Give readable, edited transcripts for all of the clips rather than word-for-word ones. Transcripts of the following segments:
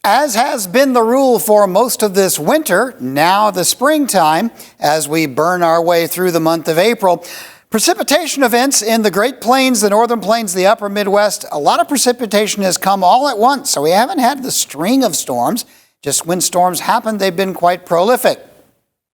As has been the rule for most of this winter, now the springtime, as we burn our way through the month of April, precipitation events in the Great Plains, the Northern Plains, the Upper Midwest, a lot of precipitation has come all at once, so we haven't had the string of storms. Just when storms happen, they've been quite prolific.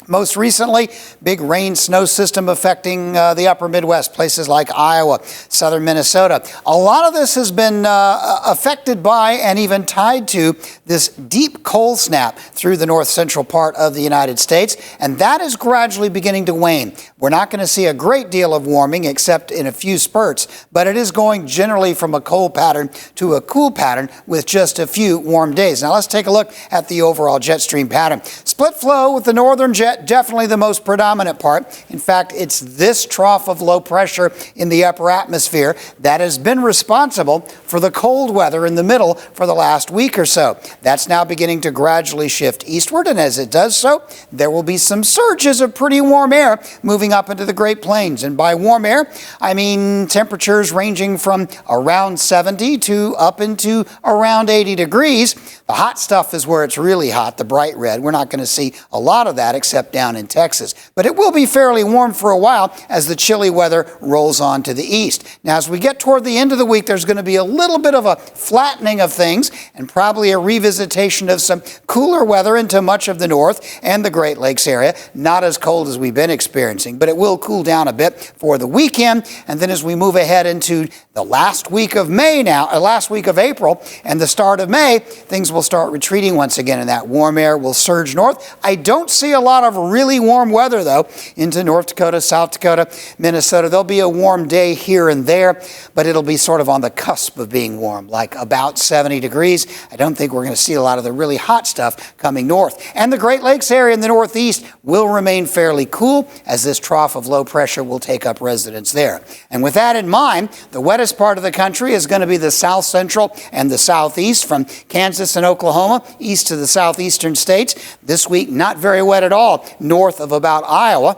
Most recently, big rain snow system affecting the upper Midwest, places like Iowa, southern Minnesota. A lot of this has been affected by and even tied to this deep cold snap through the north central part of the United States, and that is gradually beginning to wane. We're not going to see a great deal of warming except in a few spurts, but it is going generally from a cold pattern to a cool pattern with just a few warm days. Now let's take a look at the overall jet stream pattern. Split flow with the northern jet definitely the most predominant part. In fact, it's this trough of low pressure in the upper atmosphere that has been responsible for the cold weather in the middle for the last week or so. That's now beginning to gradually shift eastward, and as it does so, there will be some surges of pretty warm air moving up into the Great Plains. And by warm air, I mean temperatures ranging from around 70 to up into around 80 degrees. The hot stuff is where it's really hot, the bright red. We're not going to see a lot of that except down in Texas. But it will be fairly warm for a while as the chilly weather rolls on to the east. Now, as we get toward the end of the week, there's going to be a little bit of a flattening of things and probably a revisitation of some cooler weather into much of the north and the Great Lakes area. Not as cold as we've been experiencing, but it will cool down a bit for the weekend. And then as we move ahead into the last week of last week of April and the start of May, things will start retreating once again, and that warm air will surge north. I don't see a lot of really warm weather, though, into North Dakota, South Dakota, Minnesota. There'll be a warm day here and there, but it'll be sort of on the cusp of being warm, like about 70 degrees. I don't think we're going to see a lot of the really hot stuff coming north. And the Great Lakes area in the northeast will remain fairly cool as this trough of low pressure will take up residence there. And with that in mind, the wettest part of the country is going to be the south central and the southeast, from Kansas and Oklahoma east to the southeastern states. This week, not very wet at all, north of about Iowa.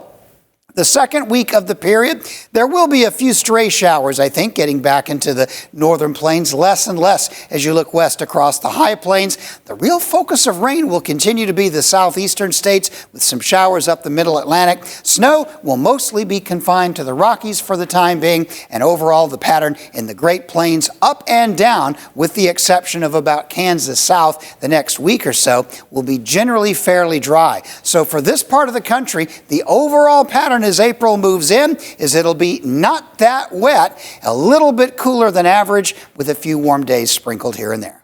The second week of the period, there will be a few stray showers, I think, getting back into the northern plains, less and less as you look west across the high plains. The real focus of rain will continue to be the southeastern states with some showers up the middle Atlantic. Snow will mostly be confined to the Rockies for the time being, and overall the pattern in the Great Plains up and down, with the exception of about Kansas south the next week or so, will be generally fairly dry. So for this part of the country, the overall pattern as April moves in is it'll be not that wet, a little bit cooler than average with a few warm days sprinkled here and there.